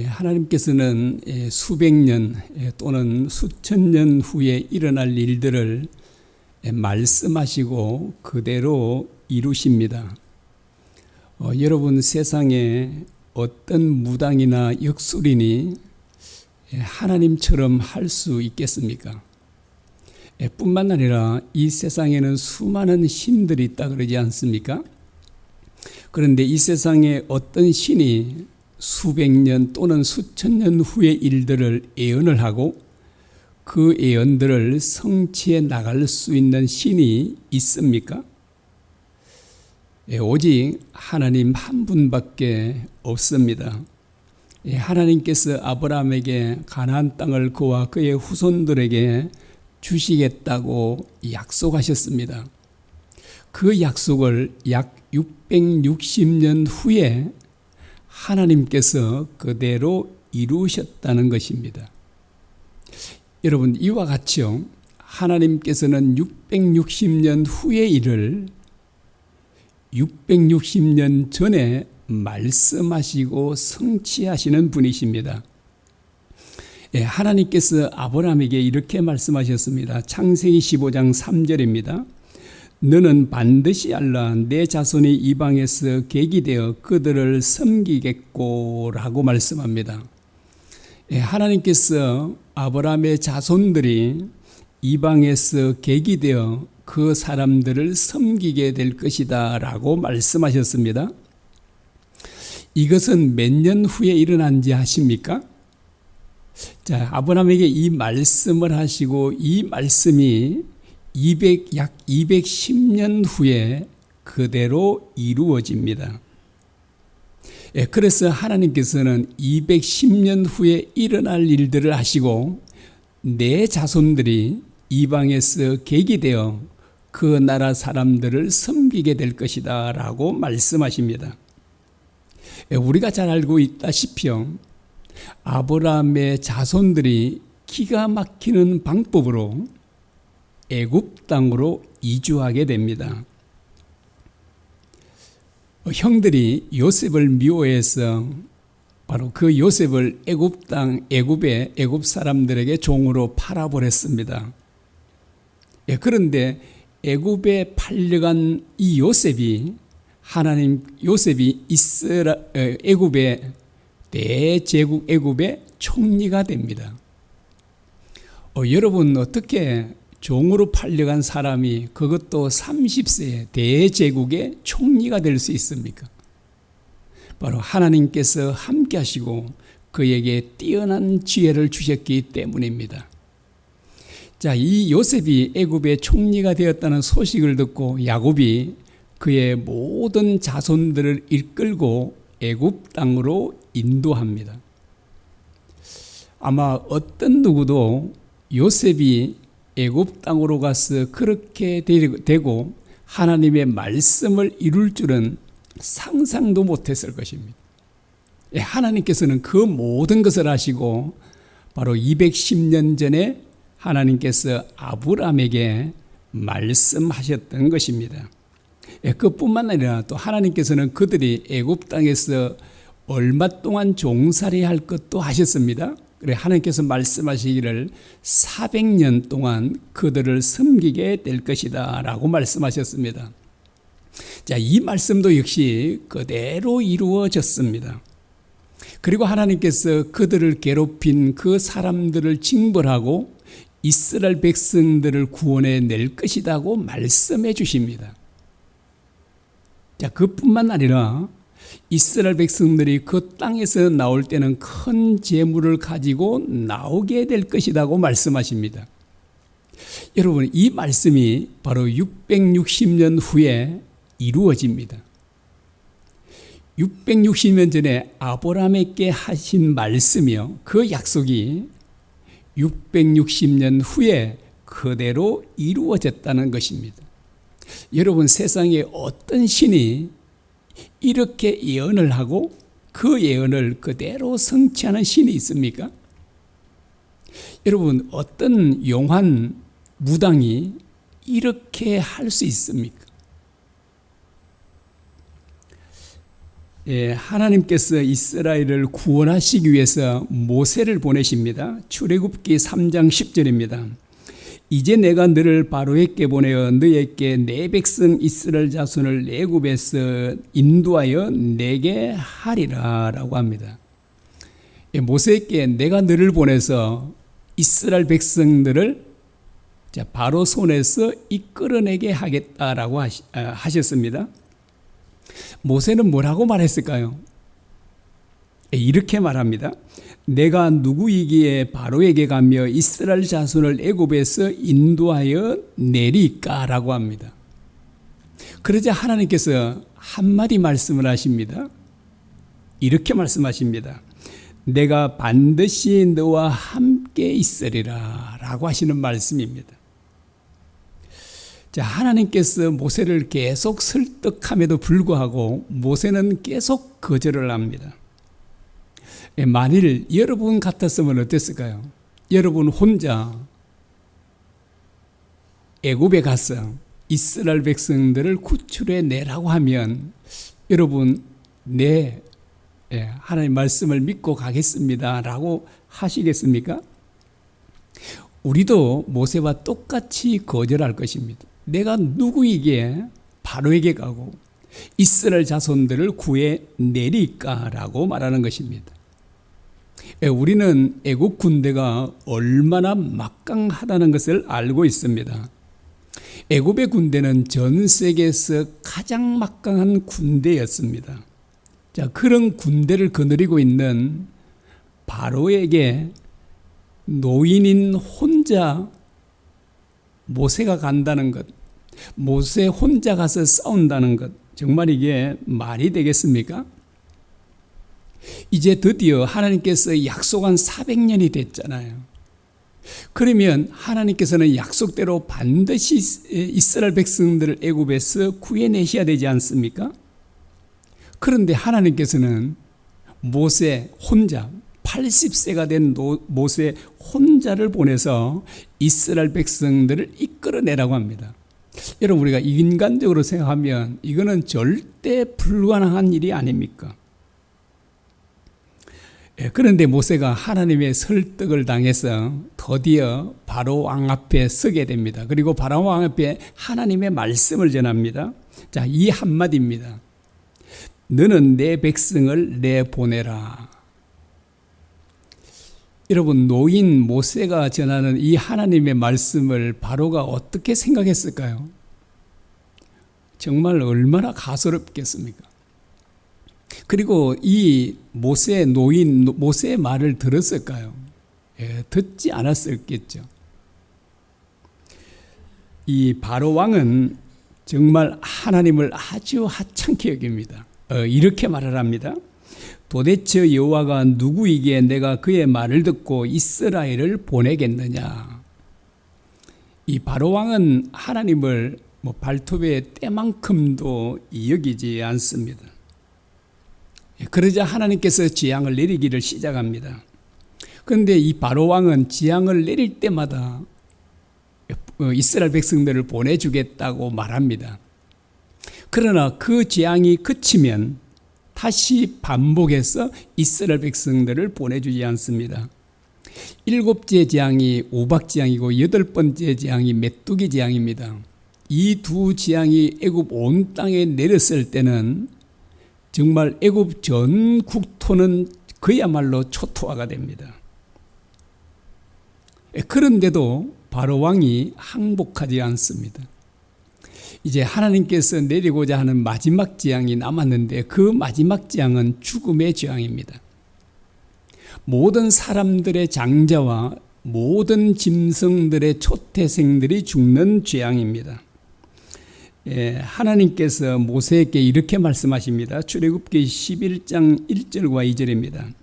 하나님께서는 수백 년 또는 수천 년 후에 일어날 일들을 말씀하시고 그대로 이루십니다. 여러분, 세상에 어떤 무당이나 역술인이 하나님처럼 할 수 있겠습니까? 뿐만 아니라 이 세상에는 수많은 신들이 있다 그러지 않습니까? 그런데 이 세상에 어떤 신이 수백 년 또는 수천 년 후의 일들을 예언을 하고 그 예언들을 성취해 나갈 수 있는 신이 있습니까? 오직 하나님 한 분밖에 없습니다. 하나님께서 아브라함에게 가나안 땅을 그와 그의 후손들에게 주시겠다고 약속하셨습니다. 그 약속을 약 660년 후에 하나님께서 그대로 이루셨다는 것입니다. 여러분, 이와 같이요, 하나님께서는 660년 후의 일을 660년 전에 말씀하시고 성취하시는 분이십니다. 하나님께서 아브라함에게 이렇게 말씀하셨습니다. 창세기 15장 3절입니다. 너는 반드시 알라, 내 자손이 이방에서 객이 되어 그들을 섬기겠고 라고 말씀합니다. 하나님께서 아브라함의 자손들이 이방에서 객이 되어 그 사람들을 섬기게 될 것이다 라고 말씀하셨습니다. 이것은 몇 년 후에 일어난지 아십니까? 자, 아브라함에게 이 말씀을 하시고 이 말씀이 약 210년 후에 그대로 이루어집니다. 그래서 하나님께서는 210년 후에 일어날 일들을 하시고 내 자손들이 이방에서 객이 되어 그 나라 사람들을 섬기게 될 것이다 라고 말씀하십니다. 우리가 잘 알고 있다시피요, 아브라함의 자손들이 기가 막히는 방법으로 애굽 땅으로 이주하게 됩니다. 형들이 요셉을 미워해서 바로 그 요셉을 애굽 사람들에게 종으로 팔아버렸습니다. 그런데 애굽에 팔려간 이 요셉이 애굽의 대제국 애굽의 총리가 됩니다. 여러분, 어떻게 종으로 팔려간 사람이 그것도 30세에 대제국의 총리가 될 수 있습니까? 바로 하나님께서 함께 하시고 그에게 뛰어난 지혜를 주셨기 때문입니다. 자, 이 요셉이 애굽의 총리가 되었다는 소식을 듣고 야곱이 그의 모든 자손들을 이끌고 애굽 땅으로 인도합니다. 아마 어떤 누구도 요셉이 애굽 땅으로 가서 그렇게 되고 하나님의 말씀을 이룰 줄은 상상도 못했을 것입니다. 하나님께서는 그 모든 것을 아시고 바로 210년 전에 하나님께서 아브라함에게 말씀하셨던 것입니다. 그뿐만 아니라 또 하나님께서는 그들이 애굽 땅에서 얼마 동안 종살이할 것도 하셨습니다. 그래, 하나님께서 말씀하시기를 400년 동안 그들을 섬기게 될 것이다 라고 말씀하셨습니다. 자, 이 말씀도 역시 그대로 이루어졌습니다. 그리고 하나님께서 그들을 괴롭힌 그 사람들을 징벌하고 이스라엘 백성들을 구원해 낼 것이라고 말씀해 주십니다. 자, 그뿐만 아니라 이스라엘 백성들이 그 땅에서 나올 때는 큰 재물을 가지고 나오게 될 것이라고 말씀하십니다. 여러분, 이 말씀이 바로 660년 후에 이루어집니다. 660년 전에 아브라함에게 하신 말씀이요, 그 약속이 660년 후에 그대로 이루어졌다는 것입니다. 여러분, 세상에 어떤 신이 이렇게 예언을 하고 그 예언을 그대로 성취하는 신이 있습니까? 여러분, 어떤 용한 무당이 이렇게 할 수 있습니까? 하나님께서 이스라엘을 구원하시기 위해서 모세를 보내십니다. 출애굽기 3장 10절입니다. 이제 내가 너를 바로에게 보내어 너에게 내 백성 이스라엘 자손을 애굽에서 인도하여 내게 하리라 라고 합니다. 모세에게 내가 너를 보내서 이스라엘 백성들을 바로 손에서 이끌어내게 하겠다라고 하셨습니다. 모세는 뭐라고 말했을까요? 이렇게 말합니다. 내가 누구이기에 바로에게 가며 이스라엘 자손을 애굽에서 인도하여 내리까라고 합니다. 그러자 하나님께서 한마디 말씀을 하십니다. 이렇게 말씀하십니다. 내가 반드시 너와 함께 있으리라 라고 하시는 말씀입니다. 자, 하나님께서 모세를 계속 설득함에도 불구하고 모세는 계속 거절을 합니다. 만일 여러분 같았으면 어땠을까요? 여러분 혼자 애굽에 가서 이스라엘 백성들을 구출해 내라고 하면 여러분 하나님 말씀을 믿고 가겠습니다 라고 하시겠습니까? 우리도 모세와 똑같이 거절할 것입니다. 내가 누구에게 바로에게 가고 이스라엘 자손들을 구해 내릴까라고 말하는 것입니다. 우리는 애국 군대가 얼마나 막강하다는 것을 알고 있습니다. 애굽의 군대는 전 세계에서 가장 막강한 군대였습니다. 자, 그런 군대를 거느리고 있는 바로에게 노인인 혼자 모세가 간다는 것, 모세 혼자 가서 싸운다는 것, 정말 이게 말이 되겠습니까? 이제 드디어 하나님께서 약속한 400년이 됐잖아요. 그러면 하나님께서는 약속대로 반드시 이스라엘 백성들을 애굽에서 구해내셔야 되지 않습니까? 그런데 하나님께서는 모세 혼자 80세가 된 모세 혼자를 보내서 이스라엘 백성들을 이끌어내라고 합니다. 여러분, 우리가 인간적으로 생각하면 이거는 절대 불가능한 일이 아닙니까? 그런데 모세가 하나님의 설득을 당해서 드디어 바로 왕 앞에 서게 됩니다. 그리고 바로 왕 앞에 하나님의 말씀을 전합니다. 자, 이 한마디입니다. 너는 내 백성을 내보내라. 여러분, 노인 모세가 전하는 이 하나님의 말씀을 바로가 어떻게 생각했을까요? 정말 얼마나 가소롭겠습니까? 그리고 이 모세의 말을 들었을까요? 듣지 않았었겠죠. 이 바로 왕은 정말 하나님을 아주 하찮게 여깁니다. 이렇게 말을 합니다. 도대체 여호와가 누구이기에 내가 그의 말을 듣고 이스라엘을 보내겠느냐. 이 바로 왕은 하나님을 발톱의 때만큼도 여기지 않습니다. 그러자 하나님께서 재앙을 내리기를 시작합니다. 그런데 이 바로 왕은 재앙을 내릴 때마다 이스라엘 백성들을 보내주겠다고 말합니다. 그러나 그 재앙이 그치면 다시 반복해서 이스라엘 백성들을 보내주지 않습니다. 7째 재앙이 오박재앙이고 8번째 재앙이 메뚜기 재앙입니다. 이 두 재앙이 애굽 온 땅에 내렸을 때는 정말 애굽 전 국토는 그야말로 초토화가 됩니다. 그런데도 바로 왕이 항복하지 않습니다. 이제 하나님께서 내리고자 하는 마지막 재앙이 남았는데 그 마지막 재앙은 죽음의 재앙입니다. 모든 사람들의 장자와 모든 짐승들의 초태생들이 죽는 재앙입니다. 하나님께서 모세에게 이렇게 말씀하십니다. 출애굽기 11장 1절과 2절입니다.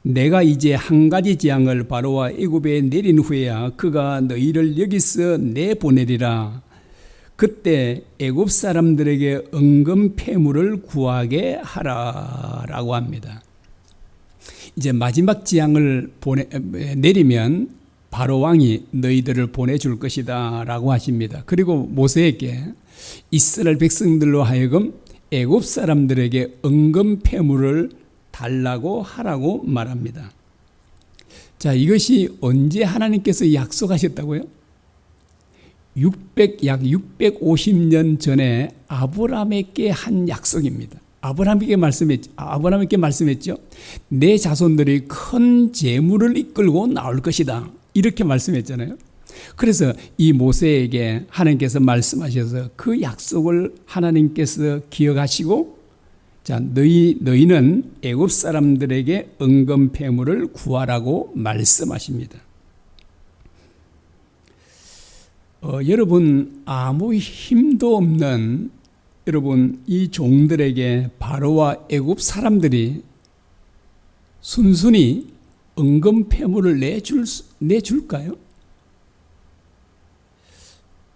내가 이제 한 가지 재앙을 바로와 애굽에 내린 후에야 그가 너희를 여기서 내보내리라. 그때 애굽 사람들에게 은금 폐물을 구하게 하라라고 합니다. 이제 마지막 재앙을 내리면 바로 왕이 너희들을 보내줄 것이다라고 하십니다. 그리고 모세에게 이스라엘 백성들로 하여금 애굽 사람들에게 은금 패물을 달라고 하라고 말합니다. 자, 이것이 언제 하나님께서 약속하셨다고요? 약 650년 전에 아브라함에게 한 약속입니다. 아브라함에게 말씀했죠. 내 자손들이 큰 재물을 이끌고 나올 것이다. 이렇게 말씀했잖아요. 그래서 이 모세에게 하나님께서 말씀하셔서 그 약속을 하나님께서 기억하시고, 자, 너희는 애굽 사람들에게 은금 패물을 구하라고 말씀하십니다. 여러분, 아무 힘도 없는 여러분, 이 종들에게 바로와 애굽 사람들이 순순히 은금 패물을 내줄까요?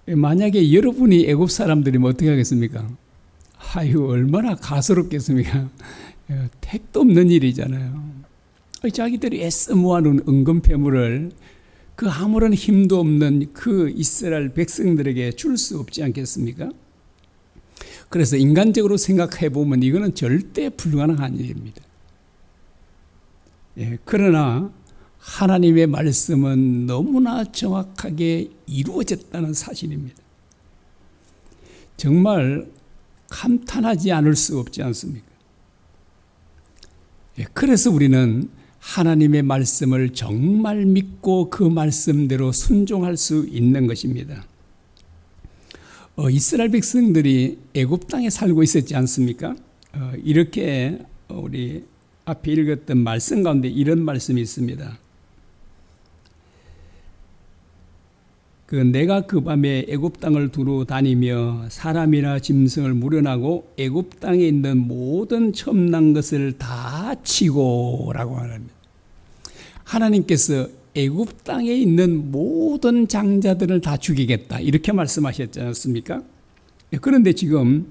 만약에 여러분이 애굽 사람들이면 어떻게 하겠습니까? 아유, 얼마나 가소롭겠습니까? 택도 없는 일이잖아요. 자기들이 애써 모아놓은 은금 패물을 그 아무런 힘도 없는 그 이스라엘 백성들에게 줄 수 없지 않겠습니까? 그래서 인간적으로 생각해 보면 이거는 절대 불가능한 일입니다. 그러나 하나님의 말씀은 너무나 정확하게 이루어졌다는 사실입니다. 정말 감탄하지 않을 수 없지 않습니까? 그래서 우리는 하나님의 말씀을 정말 믿고 그 말씀대로 순종할 수 있는 것입니다. 이스라엘 백성들이 애굽 땅에 살고 있었지 않습니까? 이렇게 우리 앞에 읽었던 말씀 가운데 이런 말씀이 있습니다. 내가 그 밤에 애굽 땅을 두루 다니며 사람이나 짐승을 물어나고 애굽 땅에 있는 모든 첨난 것을 다 치고라고 말합니다. 하나님께서 애굽 땅에 있는 모든 장자들을 다 죽이겠다 이렇게 말씀하셨지 않습니까? 그런데 지금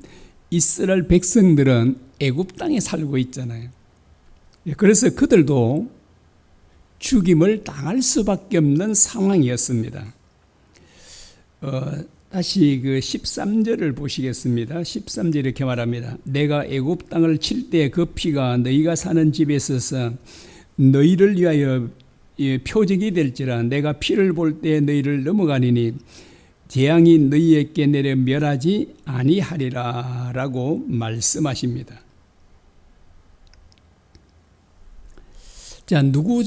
이스라엘 백성들은 애굽 땅에 살고 있잖아요. 그래서 그들도 죽임을 당할 수밖에 없는 상황이었습니다. 다시 그 13절을 보시겠습니다. 13절 이렇게 말합니다. 내가 애굽 땅을 칠 때 그 피가 너희가 사는 집에 있어서 너희를 위하여 표적이 될지라. 내가 피를 볼 때 너희를 넘어가니니 재앙이 너희에게 내려 멸하지 아니하리라 라고 말씀하십니다. 자, 누구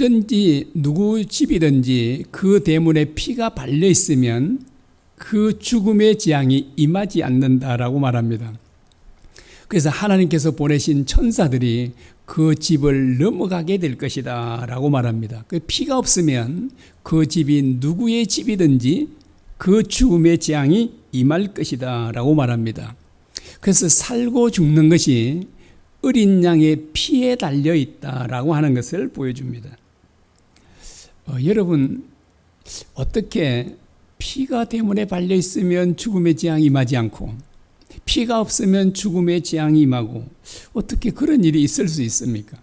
집이든지 그 대문에 피가 발려 있으면 그 죽음의 재앙이 임하지 않는다라고 말합니다. 그래서 하나님께서 보내신 천사들이 그 집을 넘어가게 될 것이다 라고 말합니다. 그 피가 없으면 그 집이 누구의 집이든지 그 죽음의 재앙이 임할 것이다 라고 말합니다. 그래서 살고 죽는 것이 어린 양의 피에 달려 있다라고 하는 것을 보여줍니다. 여러분, 어떻게 피가 대문에 발려 있으면 죽음의 재앙이 임하지 않고 피가 없으면 죽음의 재앙이 임하고 어떻게 그런 일이 있을 수 있습니까?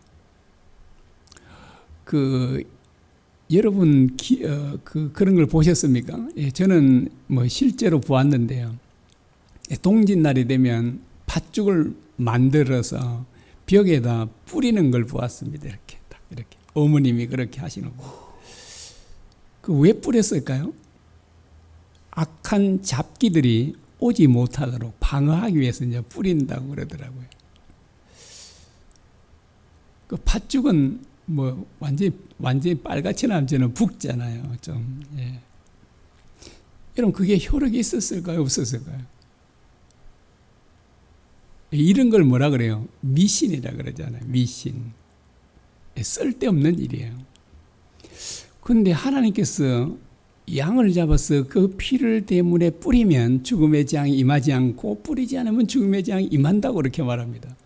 여러분 그런 걸 보셨습니까? 저는 실제로 보았는데요. 동짓날이 되면 팥죽을 만들어서 벽에다 뿌리는 걸 보았습니다. 이렇게 어머님이 그렇게 하시는 거. 왜 뿌렸을까요? 악한 잡기들이 오지 못하도록 방어하기 위해서 이제 뿌린다고 그러더라고요. 그 팥죽은 완전히 빨갛지 않으면 붓잖아요. 여러분, 그게 효력이 있었을까요? 없었을까요? 이런 걸 뭐라 그래요? 미신이라 그러잖아요. 미신. 쓸데없는 일이에요. 그런데 하나님께서 양을 잡아서 그 피를 대문에 뿌리면 죽음의 재앙이 임하지 않고 뿌리지 않으면 죽음의 재앙이 임한다고 그렇게 말합니다.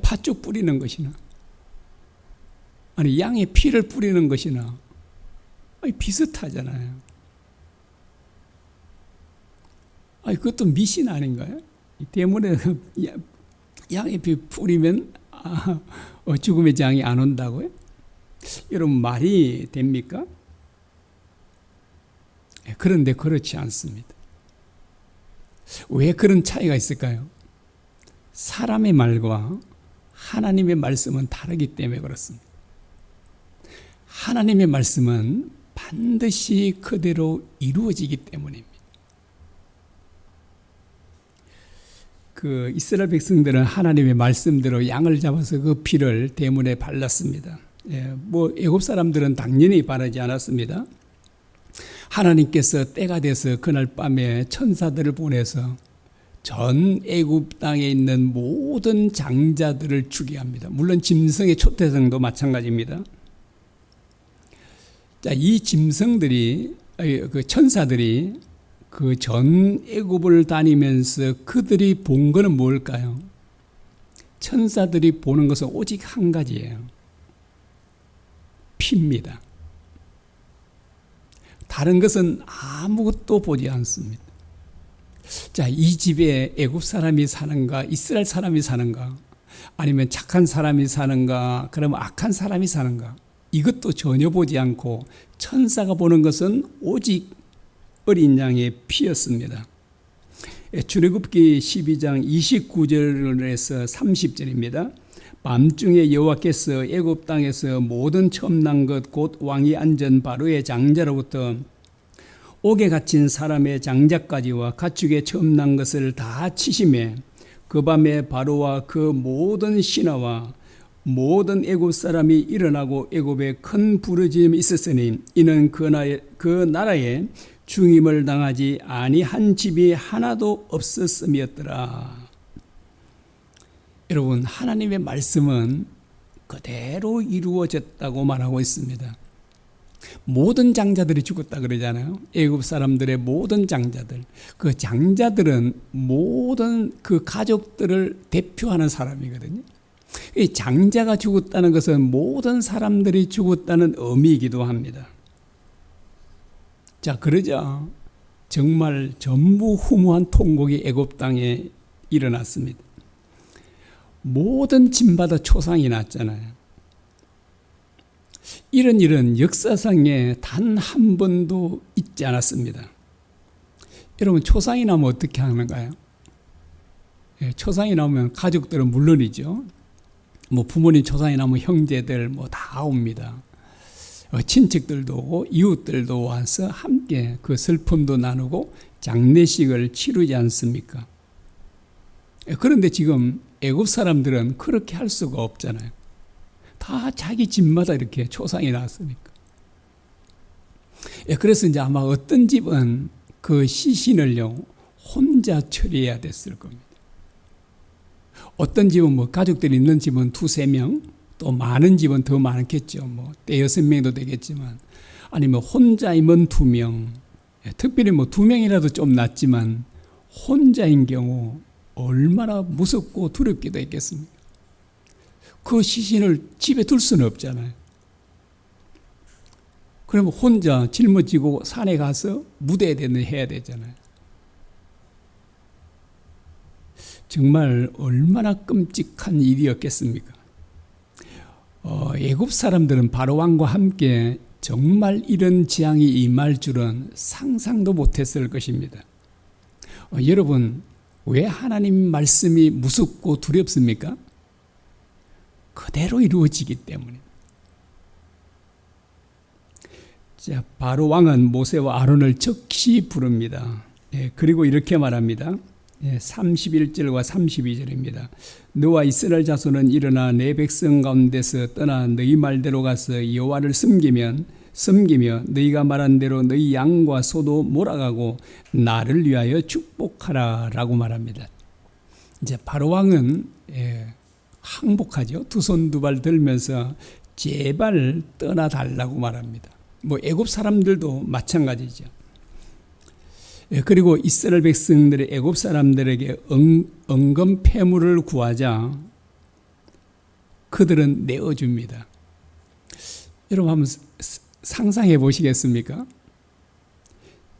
팥죽 뿌리는 것이나 양의 피를 뿌리는 것이나 비슷하잖아요. 그것도 미신 아닌가요? 대문에 양의 피 뿌리면 죽음의 재앙이 안 온다고요? 여러분, 말이 됩니까? 그런데 그렇지 않습니다. 왜 그런 차이가 있을까요? 사람의 말과 하나님의 말씀은 다르기 때문에 그렇습니다. 하나님의 말씀은 반드시 그대로 이루어지기 때문입니다. 그 이스라엘 백성들은 하나님의 말씀대로 양을 잡아서 그 피를 대문에 발랐습니다. 뭐 애굽 사람들은 당연히 바르지 않았습니다. 하나님께서 때가 돼서 그날 밤에 천사들을 보내서 전 애굽 땅에 있는 모든 장자들을 죽게 합니다. 물론 짐승의 초태성도 마찬가지입니다. 자, 이 짐승들이 그 천사들이 그 전 애굽을 다니면서 그들이 본 것은 뭘까요? 천사들이 보는 것은 오직 한 가지예요. 피입니다. 다른 것은 아무것도 보지 않습니다. 자, 이 집에 애굽 사람이 사는가, 이스라엘 사람이 사는가, 아니면 착한 사람이 사는가, 그러면 악한 사람이 사는가, 이것도 전혀 보지 않고 천사가 보는 것은 오직 어린 양의 피였습니다. 출애굽기 12장 29절에서 30절입니다. 밤중에 여호와께서 애굽 땅에서 모든 처음 난 것 곧 왕이 앉은 바로의 장자로부터 옥에 갇힌 사람의 장자까지와 가축의 처음 난 것을 다 치심에 그 밤에 바로와 그 모든 신하와 모든 애굽 사람이 일어나고 애굽에 큰 부르짖음이 있었으니 이는 그 나라에 중임을 당하지 아니한 집이 하나도 없었음이었더라. 여러분, 하나님의 말씀은 그대로 이루어졌다고 말하고 있습니다. 모든 장자들이 죽었다 그러잖아요. 애굽 사람들의 모든 장자들. 그 장자들은 모든 그 가족들을 대표하는 사람이거든요. 이 장자가 죽었다는 것은 모든 사람들이 죽었다는 의미이기도 합니다. 자, 그러자 정말 전무후무한 통곡이 애굽 땅에 일어났습니다. 모든 집마다 초상이 났잖아요. 이런 일은 역사상에 단 한 번도 있지 않았습니다. 여러분, 초상이 나면 어떻게 하는가요? 초상이 나오면 가족들은 물론이죠. 뭐 부모님 초상이 나면 형제들 뭐 다 옵니다. 친척들도 오고 이웃들도 와서 함께 그 슬픔도 나누고 장례식을 치르지 않습니까? 그런데 지금 애굽 사람들은 그렇게 할 수가 없잖아요. 다 자기 집마다 이렇게 초상이 났으니까. 그래서 이제 아마 어떤 집은 그 시신을요 혼자 처리해야 됐을 겁니다. 어떤 집은 뭐 가족들이 있는 집은 2-3명, 또 많은 집은 더 많겠죠. 뭐 5-6명도 되겠지만, 아니면 혼자이면 2명, 특별히 뭐 2명이라도 좀 낫지만 혼자인 경우 얼마나 무섭고 두렵기도 했겠습니까? 그 시신을 집에 둘 수는 없잖아요. 그러면 혼자 짊어지고 산에 가서 무대에 해야 되잖아요. 정말 얼마나 끔찍한 일이었겠습니까? 애굽 사람들은 바로 왕과 함께 정말 이런 재앙이 임할 줄은 상상도 못했을 것입니다. 여러분, 왜 하나님 말씀이 무섭고 두렵습니까? 그대로 이루어지기 때문에. 자, 바로 왕은 모세와 아론을 즉시 부릅니다. 그리고 이렇게 말합니다. 31절과 32절입니다. 너와 이스라엘 자손은 일어나 내 백성 가운데서 떠나 너희 말대로 가서 여호와를 섬기며 너희가 말한 대로 너희 양과 소도 몰아가고 나를 위하여 축복하라 라고 말합니다. 이제 바로 왕은 항복하죠. 두 손 두 발 들면서 제발 떠나달라고 말합니다. 뭐 애굽 사람들도 마찬가지죠. 그리고 이스라엘 백성들이 애굽 사람들에게 은금 폐물을 구하자 그들은 내어줍니다. 여러분 한번 상상해 보시겠습니까?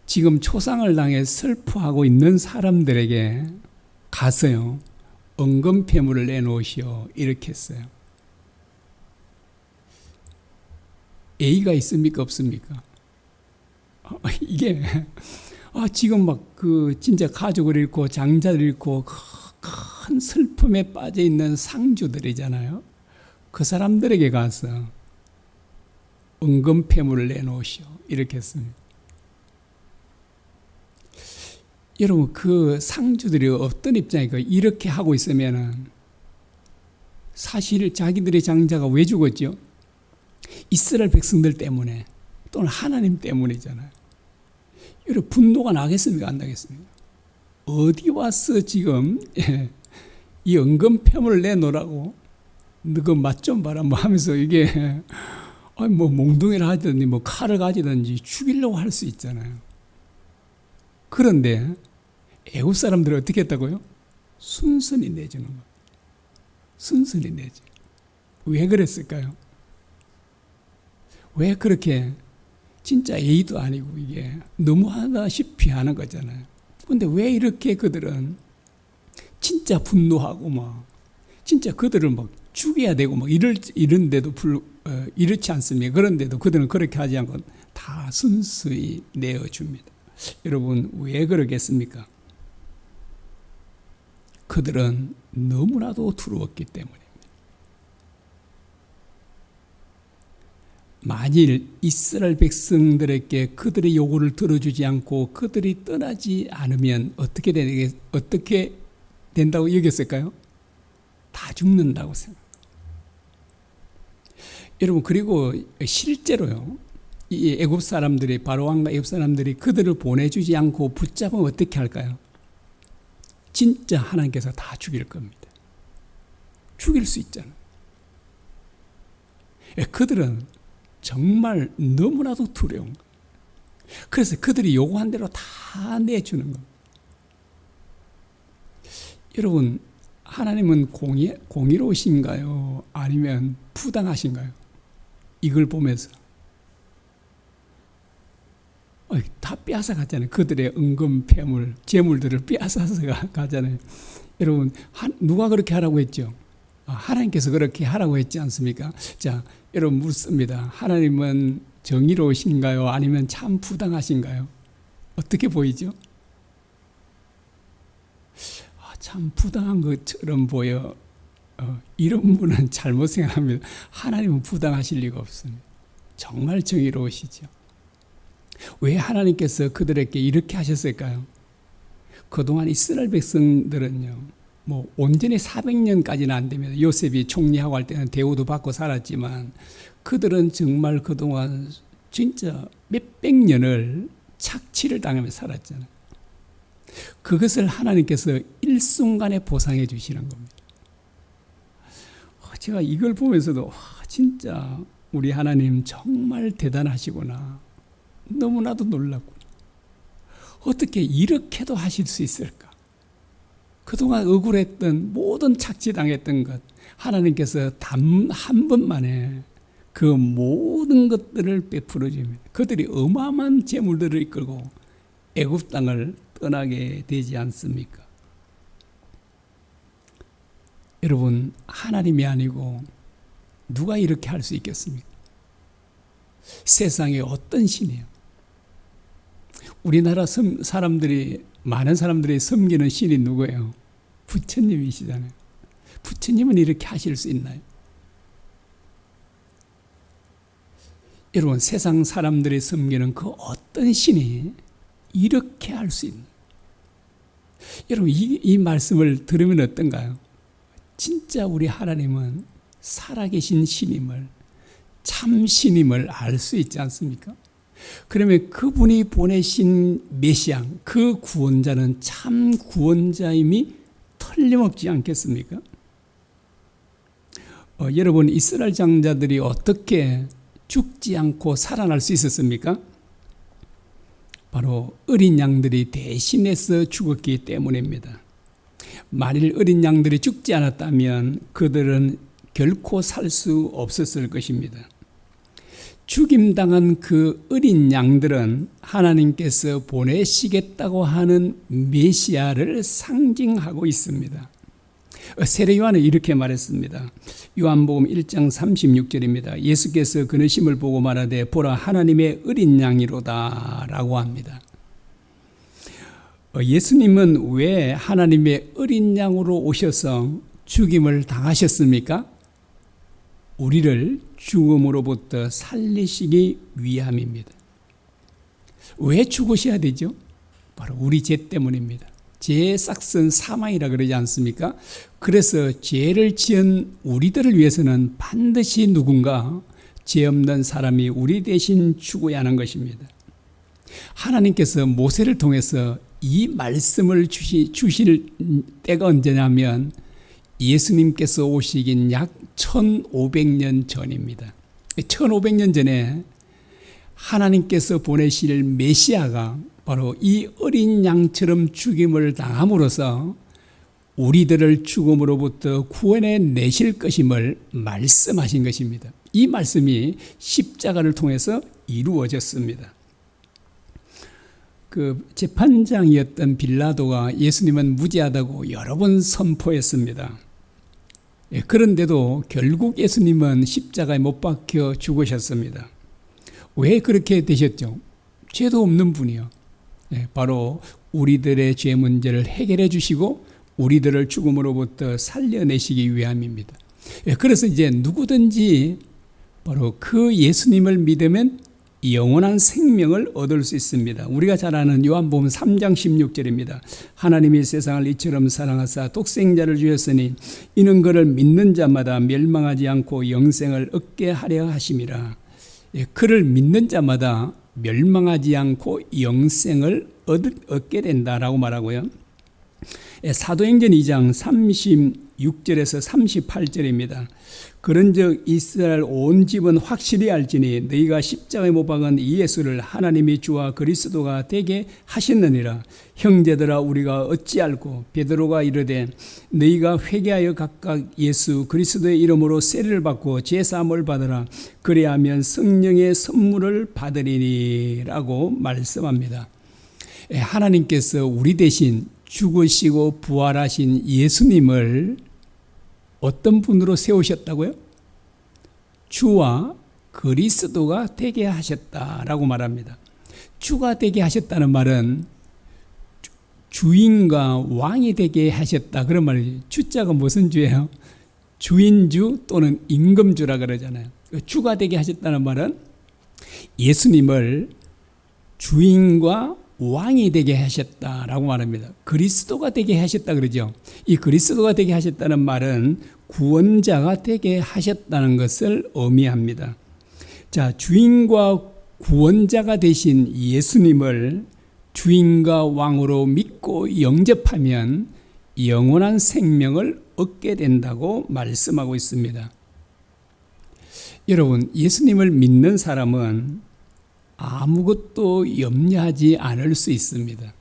지금 초상을 당해 슬퍼하고 있는 사람들에게 가서요 은금 폐물을 내놓으시오 이렇게 했어요. 예의가 있습니까 없습니까? 이게 지금 막 진짜 가족을 잃고 장자를 잃고 큰 큰 슬픔에 빠져 있는 상주들이잖아요. 그 사람들에게 가서 은금폐물을 내놓으시오 이렇게 했습니다. 여러분 그 상주들이 어떤 입장일까요? 이렇게 하고 있으면은 사실 자기들의 장자가 왜 죽었죠? 이스라엘 백성들 때문에 또는 하나님 때문이잖아요. 여러분 분노가 나겠습니까? 안 나겠습니까? 어디 와서 지금 이 은금폐물을 내놓으라고 너그 맛 좀 봐라 뭐 하면서 이게 뭐 몽둥이를 하든지 뭐 칼을 가지든지 죽이려고 할 수 있잖아요. 그런데 애굽 사람들은 어떻게 했다고요? 순순히 내주는 거예요. 순순히 내지. 왜 그랬을까요? 왜 그렇게 진짜 예의도 아니고 이게 너무하다시피 하는 거잖아요. 근데 왜 이렇게 그들은 진짜 분노하고 막 진짜 그들을 막 죽여야 되고 막 이런데도 이렇지 않습니까? 그런데도 그들은 그렇게 하지 않고 다 순수히 내어줍니다. 여러분 왜 그러겠습니까? 그들은 너무나도 두려웠기 때문입니다. 만일 이스라엘 백성들에게 그들의 요구를 들어주지 않고 그들이 떠나지 않으면 어떻게 된다고 여겼을까요? 다 죽는다고 생각합니다. 여러분 그리고 실제로요. 이 애굽 사람들이 바로왕과 애굽 사람들이 그들을 보내주지 않고 붙잡으면 어떻게 할까요? 진짜 하나님께서 다 죽일 겁니다. 죽일 수 있잖아요. 그들은 정말 너무나도 두려운 거예요. 그래서 그들이 요구한 대로 다 내주는 겁니다. 여러분 하나님은 공의로우신가요? 아니면 부당하신가요? 이걸 보면서 다 빼앗아 갔잖아요. 그들의 은금폐물, 재물들을 빼앗아서 가잖아요. 여러분 누가 그렇게 하라고 했죠? 하나님께서 그렇게 하라고 했지 않습니까? 자, 여러분 묻습니다. 하나님은 정의로우신가요? 아니면 참 부당하신가요? 어떻게 보이죠? 참 부당한 것처럼 보여. 이런 분은 잘못 생각합니다. 하나님은 부당하실 리가 없습니다. 정말 정의로우시죠. 왜 하나님께서 그들에게 이렇게 하셨을까요? 그동안 이스라엘 백성들은요, 뭐 온전히 400년까지는 안 됩니다. 요셉이 총리하고 할 때는 대우도 받고 살았지만 그들은 정말 그동안 진짜 몇백 년을 착취를 당하면서 살았잖아요. 그것을 하나님께서 일순간에 보상해 주시는 겁니다. 제가 이걸 보면서도 진짜 우리 하나님 정말 대단하시구나. 너무나도 놀랍구나. 어떻게 이렇게도 하실 수 있을까? 그동안 억울했던 모든 착취당했던 것 하나님께서 단 한 번만에 그 모든 것들을 베풀어 줍니다. 그들이 어마어마한 재물들을 이끌고 애굽 땅을 떠나게 되지 않습니까? 여러분 하나님이 아니고 누가 이렇게 할 수 있겠습니까? 세상에 어떤 신이요? 우리나라 많은 사람들이 섬기는 신이 누구예요? 부처님이시잖아요. 부처님은 이렇게 하실 수 있나요? 여러분 세상 사람들이 섬기는 그 어떤 신이 이렇게 할 수 있나요? 여러분 이 말씀을 들으면 어떤가요? 진짜 우리 하나님은 살아계신 신임을 참 신임을 알 수 있지 않습니까? 그러면 그분이 보내신 메시아 그 구원자는 참 구원자임이 틀림없지 않겠습니까? 여러분 이스라엘 장자들이 어떻게 죽지 않고 살아날 수 있었습니까? 바로 어린 양들이 대신해서 죽었기 때문입니다. 만일 어린 양들이 죽지 않았다면 그들은 결코 살 수 없었을 것입니다. 죽임당한 그 어린 양들은 하나님께서 보내시겠다고 하는 메시아를 상징하고 있습니다. 세례 요한은 이렇게 말했습니다. 요한복음 1장 36절입니다. 예수께서 그러심을 보고 말하되 보라 하나님의 어린 양이로다 라고 합니다. 예수님은 왜 하나님의 어린 양으로 오셔서 죽임을 당하셨습니까? 우리를 죽음으로부터 살리시기 위함입니다. 왜 죽으셔야 되죠? 바로 우리 죄 때문입니다. 죄의 싹은 사망이라 그러지 않습니까? 그래서 죄를 지은 우리들을 위해서는 반드시 누군가 죄 없는 사람이 우리 대신 죽어야 하는 것입니다. 하나님께서 모세를 통해서 이 말씀을 주실 때가 언제냐면 예수님께서 오시긴 약 1500년 전입니다. 1500년 전에 하나님께서 보내실 메시아가 바로 이 어린 양처럼 죽임을 당함으로써 우리들을 죽음으로부터 구원해 내실 것임을 말씀하신 것입니다. 이 말씀이 십자가를 통해서 이루어졌습니다. 그 재판장이었던 빌라도가 예수님은 무죄하다고 여러 번 선포했습니다. 그런데도 결국 예수님은 십자가에 못 박혀 죽으셨습니다. 왜 그렇게 되셨죠? 죄도 없는 분이요. 바로 우리들의 죄 문제를 해결해 주시고 우리들을 죽음으로부터 살려내시기 위함입니다. 그래서 이제 누구든지 바로 그 예수님을 믿으면 영원한 생명을 얻을 수 있습니다. 우리가 잘 아는 요한복음 3장 16절입니다. 하나님이 세상을 이처럼 사랑하사 독생자를 주셨으니 이는 그를 믿는 자마다 멸망하지 않고 영생을 얻게 하려 하심이라. 그를 믿는 자마다 멸망하지 않고 영생을 얻게 된다라고 말하고요. 사도행전 2장 36절에서 38절입니다. 그런즉 이스라엘 온 집은 확실히 알지니 너희가 십자가에 못 박은 이 예수를 하나님이 주와 그리스도가 되게 하셨느니라. 형제들아 우리가 어찌 알고 베드로가 이르되 너희가 회개하여 각각 예수 그리스도의 이름으로 세례를 받고 제사함을 받으라. 그리하면 성령의 선물을 받으리니라고 말씀합니다. 하나님께서 우리 대신 죽으시고 부활하신 예수님을 어떤 분으로 세우셨다고요? 주와 그리스도가 되게 하셨다라고 말합니다. 주가 되게 하셨다는 말은 주인과 왕이 되게 하셨다 그런 말이죠. 주자가 무슨 주예요? 주인주 또는 임금주라 그러잖아요. 주가 되게 하셨다는 말은 예수님을 주인과 왕이 되게 하셨다라고 말합니다. 그리스도가 되게 하셨다 그러죠. 이 그리스도가 되게 하셨다는 말은 구원자가 되게 하셨다는 것을 의미합니다. 자, 주인과 구원자가 되신 예수님을 주인과 왕으로 믿고 영접하면 영원한 생명을 얻게 된다고 말씀하고 있습니다. 여러분, 예수님을 믿는 사람은 아무것도 염려하지 않을 수 있습니다.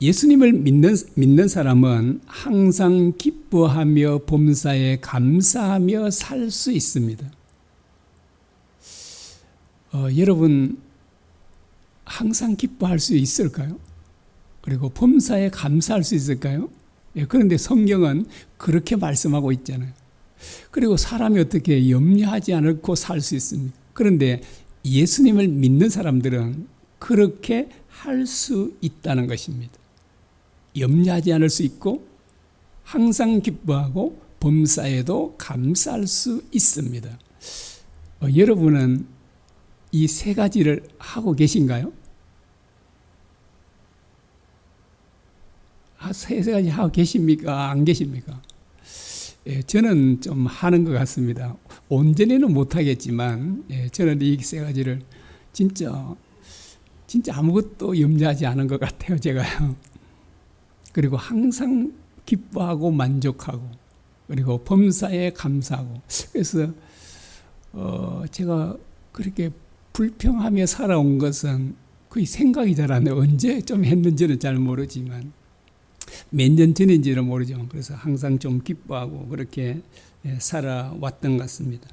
예수님을 믿는 사람은 항상 기뻐하며 범사에 감사하며 살 수 있습니다. 여러분 항상 기뻐할 수 있을까요? 그리고 범사에 감사할 수 있을까요? 그런데 성경은 그렇게 말씀하고 있잖아요. 그리고 사람이 어떻게 염려하지 않고 살 수 있습니까? 그런데 예수님을 믿는 사람들은 그렇게 할 수 있다는 것입니다. 염려하지 않을 수 있고 항상 기뻐하고 범사에도 감사할 수 있습니다. 여러분은 이 세 가지를 하고 계신가요? 세 가지 하고 계십니까? 안 계십니까? 저는 좀 하는 것 같습니다. 온전히는 못하겠지만 저는 이 세 가지를 진짜 아무것도 염려하지 않은 것 같아요. 제가요. 그리고 항상 기뻐하고 만족하고 그리고 범사에 감사하고 그래서 제가 그렇게 불평하며 살아온 것은 거의 생각이 잘 안 나요. 언제 좀 했는지는 잘 모르지만 몇 년 전인지는 모르죠. 그래서 항상 좀 기뻐하고 그렇게 살아왔던 것 같습니다.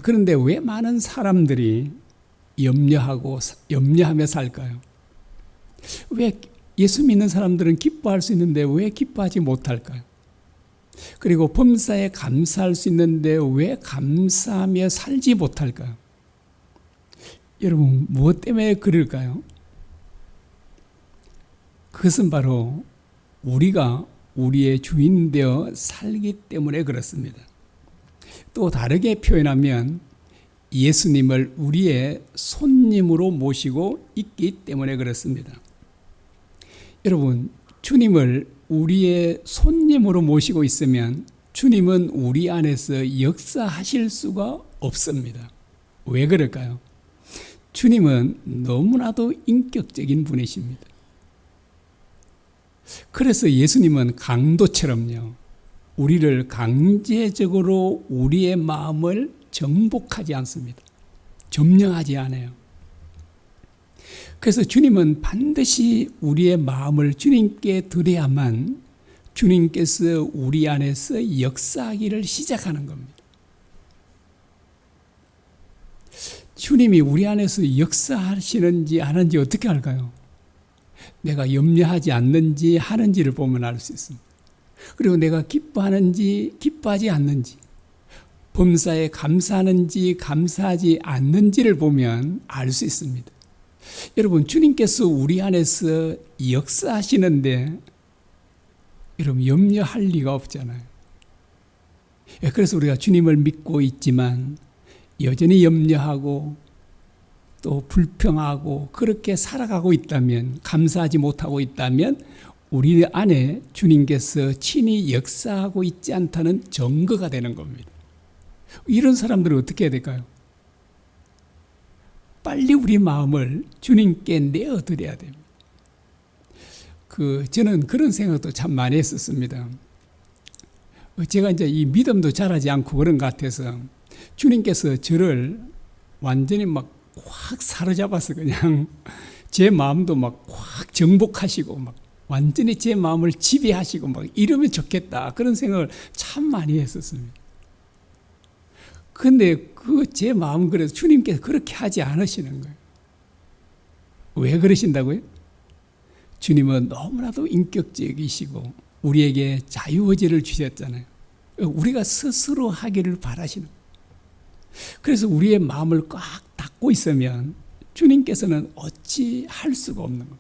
그런데 왜 많은 사람들이 염려하며 살까요? 왜 예수 믿는 사람들은 기뻐할 수 있는데 왜 기뻐하지 못할까요? 그리고 범사에 감사할 수 있는데 왜 감사하며 살지 못할까요? 여러분 무엇 때문에 그럴까요? 그것은 바로 우리가 우리의 주인 되어 살기 때문에 그렇습니다. 또 다르게 표현하면 예수님을 우리의 손님으로 모시고 있기 때문에 그렇습니다. 여러분, 주님을 우리의 손님으로 모시고 있으면 주님은 우리 안에서 역사하실 수가 없습니다. 왜 그럴까요? 주님은 너무나도 인격적인 분이십니다. 그래서 예수님은 강도처럼요, 우리를 강제적으로 우리의 마음을 정복하지 않습니다. 점령하지 않아요. 그래서 주님은 반드시 우리의 마음을 주님께 드려야만 주님께서 우리 안에서 역사하기를 시작하는 겁니다. 주님이 우리 안에서 역사하시는지 안 하는지 어떻게 알까요? 내가 염려하지 않는지 하는지를 보면 알 수 있습니다. 그리고 내가 기뻐하는지 기뻐하지 않는지, 범사에 감사하는지 감사하지 않는지를 보면 알 수 있습니다. 여러분, 주님께서 우리 안에서 역사하시는데 여러분 염려할 리가 없잖아요. 그래서 우리가 주님을 믿고 있지만 여전히 염려하고 또 불평하고 그렇게 살아가고 있다면, 감사하지 못하고 있다면 우리 안에 주님께서 친히 역사하고 있지 않다는 증거가 되는 겁니다. 이런 사람들은 어떻게 해야 될까요? 빨리 우리 마음을 주님께 내어드려야 됩니다. 저는 그런 생각도 참 많이 했었습니다. 제가 이제 이 믿음도 자라지 않고 그런 것 같아서 주님께서 저를 완전히 막 확 사로잡아서 그냥 제 마음도 막 확 정복하시고 막 완전히 제 마음을 지배하시고 막 이러면 좋겠다, 그런 생각을 참 많이 했었습니다. 근데 제 마음은 그래서 주님께서 그렇게 하지 않으시는 거예요. 왜 그러신다고요? 주님은 너무나도 인격적이시고 우리에게 자유의지를 주셨잖아요. 우리가 스스로 하기를 바라시는 거예요. 그래서 우리의 마음을 꽉 닫고 있으면 주님께서는 어찌 할 수가 없는 겁니다.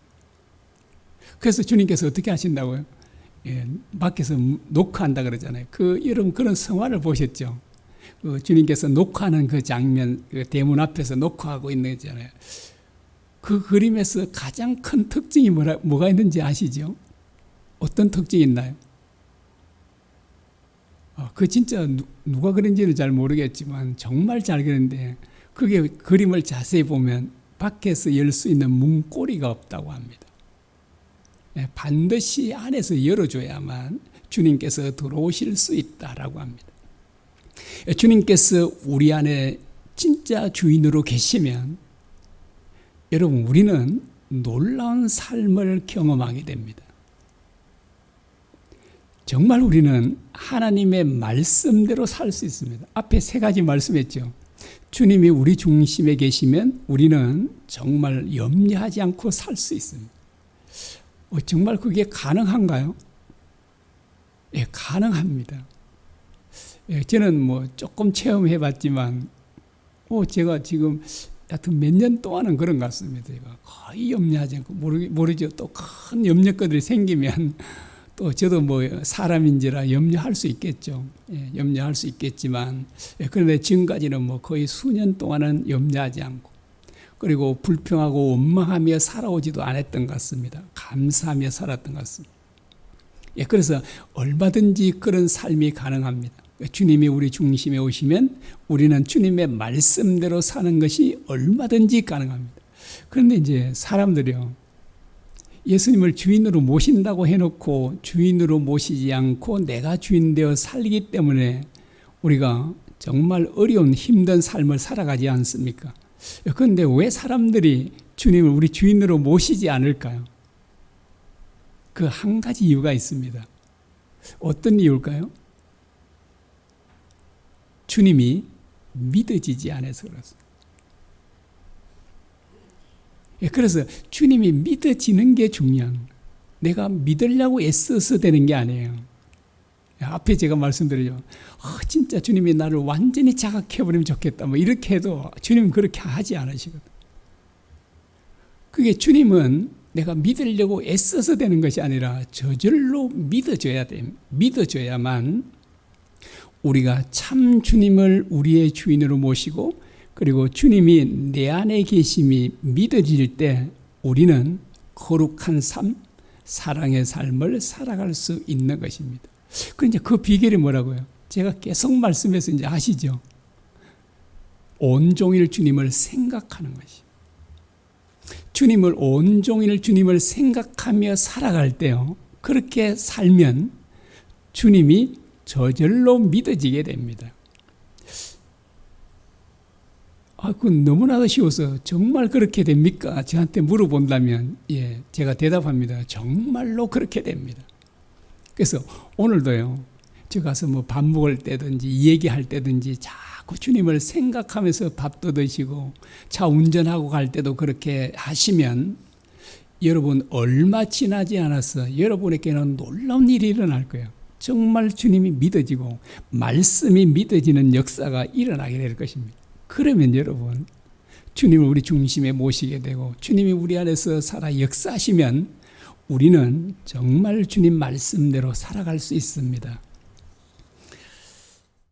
그래서 주님께서 어떻게 하신다고요? 밖에서 녹화한다 그러잖아요. 여러분 그런 성화를 보셨죠? 주님께서 녹화하는 그 장면, 대문 앞에서 녹화하고 있는 거잖아요. 그 그림에서 가장 큰 특징이 뭐가 있는지 아시죠? 어떤 특징이 있나요? 진짜 누가 그린지는 잘 모르겠지만 정말 잘 그렸는데, 그게 그림을 자세히 보면 밖에서 열 수 있는 문고리가 없다고 합니다. 반드시 안에서 열어줘야만 주님께서 들어오실 수 있다라고 합니다. 주님께서 우리 안에 진짜 주인으로 계시면 여러분 우리는 놀라운 삶을 경험하게 됩니다. 정말 우리는 하나님의 말씀대로 살 수 있습니다. 앞에 3가지 말씀했죠. 주님이 우리 중심에 계시면 우리는 정말 염려하지 않고 살 수 있습니다. 정말 그게 가능한가요? 예, 가능합니다. 저는 조금 체험해 봤지만 제가 지금 하여튼 몇 년 동안은 그런 것 같습니다. 제가 거의 염려하지 않고, 모르죠. 또 큰 염려거들이 생기면 또 저도 사람인지라 염려할 수 있겠죠. 염려할 수 있겠지만, 그런데 지금까지는 거의 수년 동안은 염려하지 않고, 그리고 불평하고 원망하며 살아오지도 않았던 것 같습니다. 감사하며 살았던 것 같습니다. 그래서 얼마든지 그런 삶이 가능합니다. 주님이 우리 중심에 오시면 우리는 주님의 말씀대로 사는 것이 얼마든지 가능합니다. 그런데 이제 사람들이요, 예수님을 주인으로 모신다고 해놓고 주인으로 모시지 않고 내가 주인 되어 살기 때문에 우리가 정말 어려운 힘든 삶을 살아가지 않습니까? 그런데 왜 사람들이 주님을 우리 주인으로 모시지 않을까요? 그 한 가지 이유가 있습니다. 어떤 이유일까요? 주님이 믿어지지 않아서 그렇습니다. 그래서 주님이 믿어지는 게 중요한 거예요. 내가 믿으려고 애써서 되는 게 아니에요. 앞에 제가 말씀드리죠. 진짜 주님이 나를 완전히 자각해버리면 좋겠다, 이렇게 해도 주님은 그렇게 하지 않으시거든요. 그게 주님은 내가 믿으려고 애써서 되는 것이 아니라 저절로 믿어줘야 돼. 믿어줘야만 우리가 참 주님을 우리의 주인으로 모시고 그리고 주님이 내 안에 계심이 믿어질 때 우리는 거룩한 삶, 사랑의 삶을 살아갈 수 있는 것입니다. 그런데 그 비결이 뭐라고요? 제가 계속 말씀해서 이제 아시죠? 온종일 주님을 생각하는 것이. 주님을 온종일 주님을 생각하며 살아갈 때요. 그렇게 살면 주님이 저절로 믿어지게 됩니다. 그건 너무나도 쉬워서 정말 그렇게 됩니까? 저한테 물어본다면 예, 제가 대답합니다. 정말로 그렇게 됩니다. 그래서 오늘도요. 저 가서 뭐 밥 먹을 때든지 얘기할 때든지 자꾸 주님을 생각하면서 밥도 드시고 차 운전하고 갈 때도 그렇게 하시면 여러분 얼마 지나지 않아서 여러분에게는 놀라운 일이 일어날 거예요. 정말 주님이 믿어지고 말씀이 믿어지는 역사가 일어나게 될 것입니다. 그러면 여러분 주님을 우리 중심에 모시게 되고 주님이 우리 안에서 살아 역사하시면 우리는 정말 주님 말씀대로 살아갈 수 있습니다.